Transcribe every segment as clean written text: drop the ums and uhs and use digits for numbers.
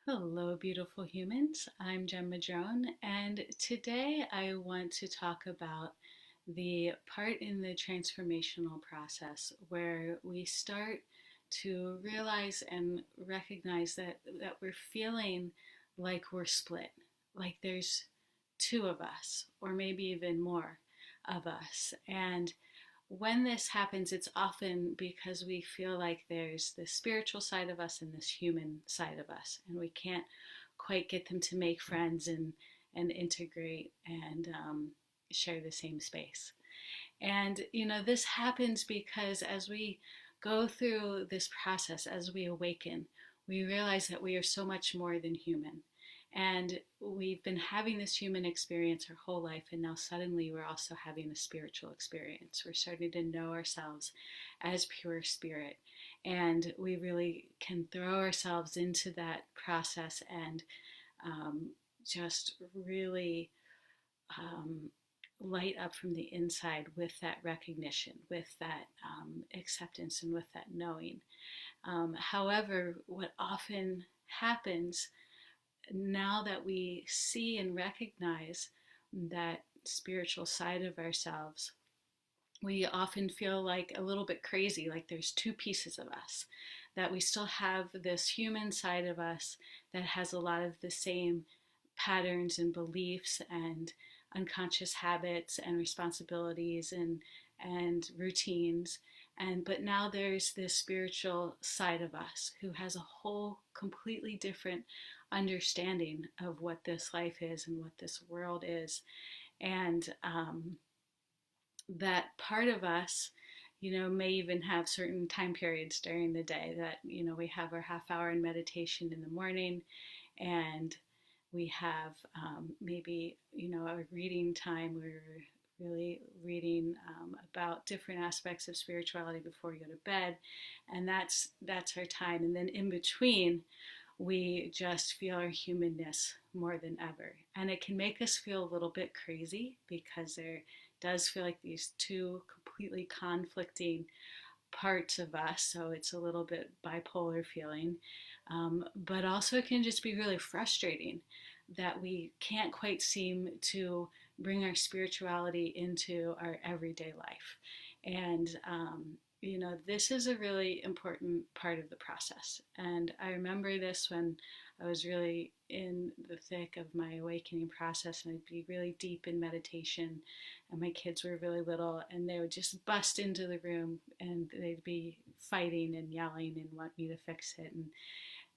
Hello, beautiful humans. I'm Jen Madrone, and today I want to talk about the part in the transformational process where we start to realize and recognize that we're feeling like we're split, like there's two of us, or maybe even more of us. And when this happens, it's often because we feel like there's this spiritual side of us and this human side of us, and we can't quite get them to make friends and integrate and share the same space. And this happens because as we go through this process, as we awaken, we realize that we are so much more than human. And we've been having this human experience our whole life, and now suddenly we're also having a spiritual experience. We're starting to know ourselves as pure spirit, and we really can throw ourselves into that process and um, just really um, light up from the inside with that recognition, with that acceptance, and with that knowing. However, what often happens now that we see and recognize that spiritual side of ourselves, we often feel like a little bit crazy, like there's two pieces of us, that we still have this human side of us that has a lot of the same patterns and beliefs and unconscious habits and responsibilities and routines, but now there's this spiritual side of us who has a whole completely different understanding of what this life is and what this world is. And that part of us, may even have certain time periods during the day that, we have our half hour in meditation in the morning, and we have maybe, a reading time where we're really reading about different aspects of spirituality before we go to bed, and that's our time. And then in between, we just feel our humanness more than ever. And it can make us feel a little bit crazy because there does feel like these two completely conflicting parts of us. So it's a little bit bipolar feeling. But also, it can just be really frustrating that we can't quite seem to bring our spirituality into our everyday life. And this is a really important part of the process. And I remember this when I was really in the thick of my awakening process, and I'd be really deep in meditation, and my kids were really little, and they would just bust into the room and they'd be fighting and yelling and want me to fix it.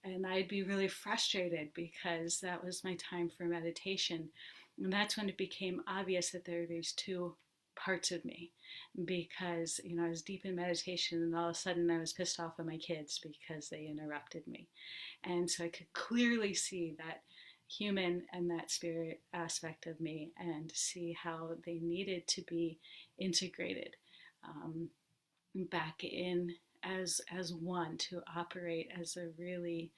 And I'd be really frustrated because that was my time for meditation. And that's when it became obvious that there are these two parts of me, because I was deep in meditation, and all of a sudden I was pissed off at my kids because they interrupted me. And so I could clearly see that human and that spirit aspect of me, and see how they needed to be integrated um, back in as one, to operate as a really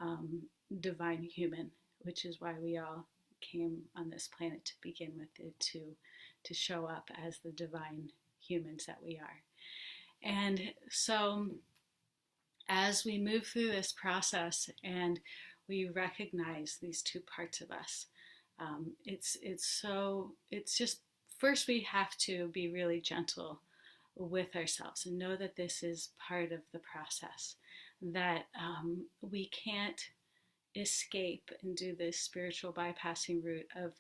um, divine human, which is why we all came on this planet to begin with, it to show up as the divine humans that we are. And so as we move through this process and we recognize these two parts of us, it's just, first we have to be really gentle with ourselves and know that this is part of the process, that we can't escape and do this spiritual bypassing route of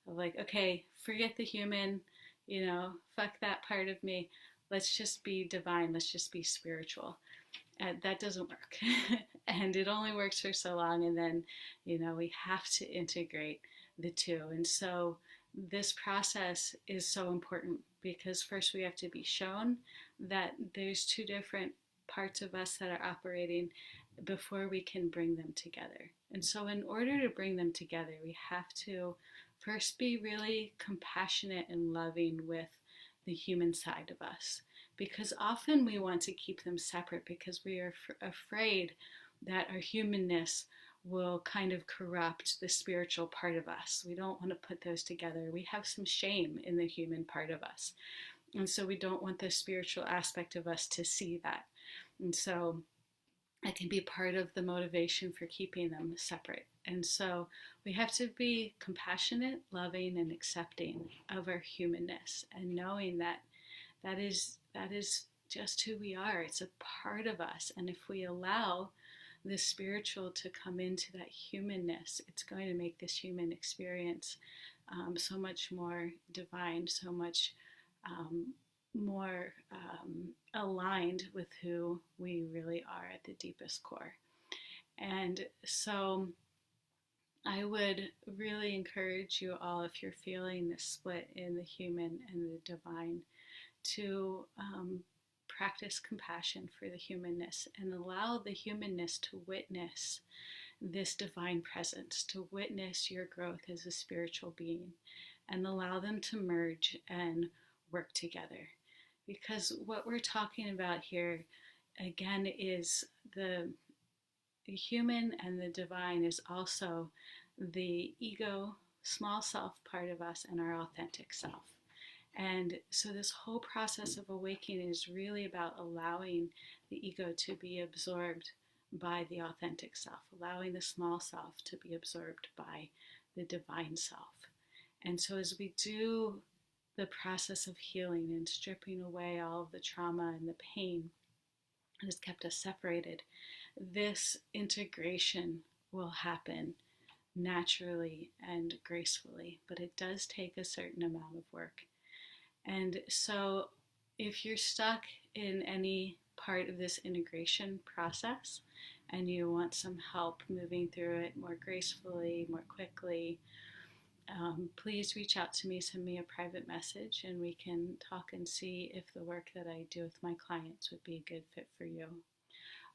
like, okay, forget the human, fuck that part of me, let's just be divine, let's just be spiritual. That doesn't work. And it only works for so long, and then we have to integrate the two. And so this process is so important, because first we have to be shown that there's two different parts of us that are operating before we can bring them together. And so in order to bring them together, we have to first be really compassionate and loving with the human side of us, because often we want to keep them separate because we are afraid that our humanness will kind of corrupt the spiritual part of us. We don't want to put those together. We have some shame in the human part of us. And so we don't want the spiritual aspect of us to see that. And so It can be part of the motivation for keeping them separate. And so we have to be compassionate, loving, and accepting of our humanness, and knowing that that is just who we are. It's a part of us. And if we allow the spiritual to come into that humanness, it's going to make this human experience so much more divine, so much more aligned with who we really are at the deepest core. And so I would really encourage you all, if you're feeling this split in the human and the divine, to practice compassion for the humanness and allow the humanness to witness this divine presence, to witness your growth as a spiritual being, and allow them to merge and work together. Because what we're talking about here, again, is the human, and the divine is also the ego, small self part of us, and our authentic self. And so this whole process of awakening is really about allowing the ego to be absorbed by the authentic self, allowing the small self to be absorbed by the divine self. And so as we do the process of healing and stripping away all of the trauma and the pain that has kept us separated, this integration will happen naturally and gracefully, but it does take a certain amount of work. And so if you're stuck in any part of this integration process and you want some help moving through it more gracefully, more quickly, please reach out to me, send me a private message, and we can talk and see if the work that I do with my clients would be a good fit for you.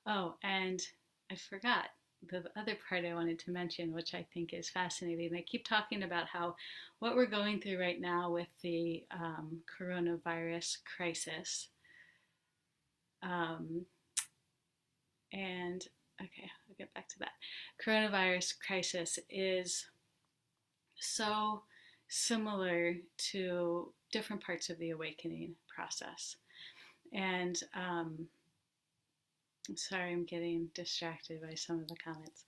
Oh, and I forgot the other part I wanted to mention, which I think is fascinating. I keep talking about how what we're going through right now with the coronavirus crisis, and okay, I'll get back to that. Coronavirus crisis is so similar to different parts of the awakening process. And sorry, I'm getting distracted by some of the comments.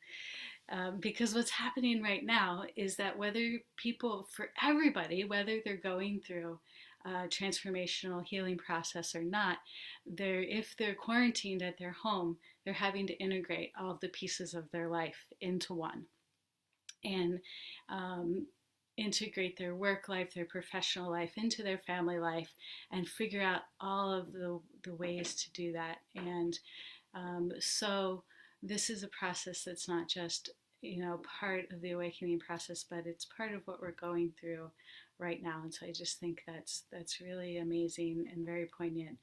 Because what's happening right now is that whether people, for everybody, whether they're going through a transformational healing process or not, if they're quarantined at their home, they're having to integrate all of the pieces of their life into one. And integrate their work life, their professional life into their family life, and figure out all of the ways to do that. And so this is a process that's not just, part of the awakening process, but it's part of what we're going through right now. And so I just think that's really amazing and very poignant,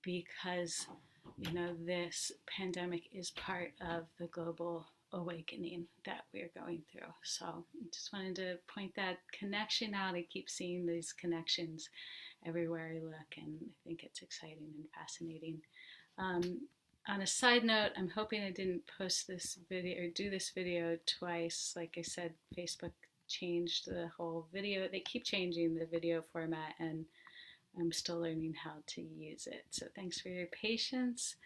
because this pandemic is part of the global awakening that we're going through. So I just wanted to point that connection out. I keep seeing these connections everywhere I look, and I think it's exciting and fascinating. On a side note, I'm hoping I didn't post this video or do this video twice. Like I said, Facebook changed the whole video. They keep changing the video format, and I'm still learning how to use it. So thanks for your patience.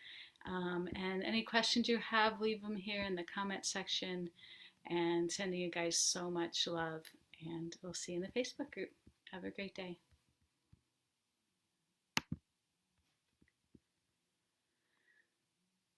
And any questions you have, leave them here in the comment section. And sending you guys so much love. And we'll see you in the Facebook group. Have a great day.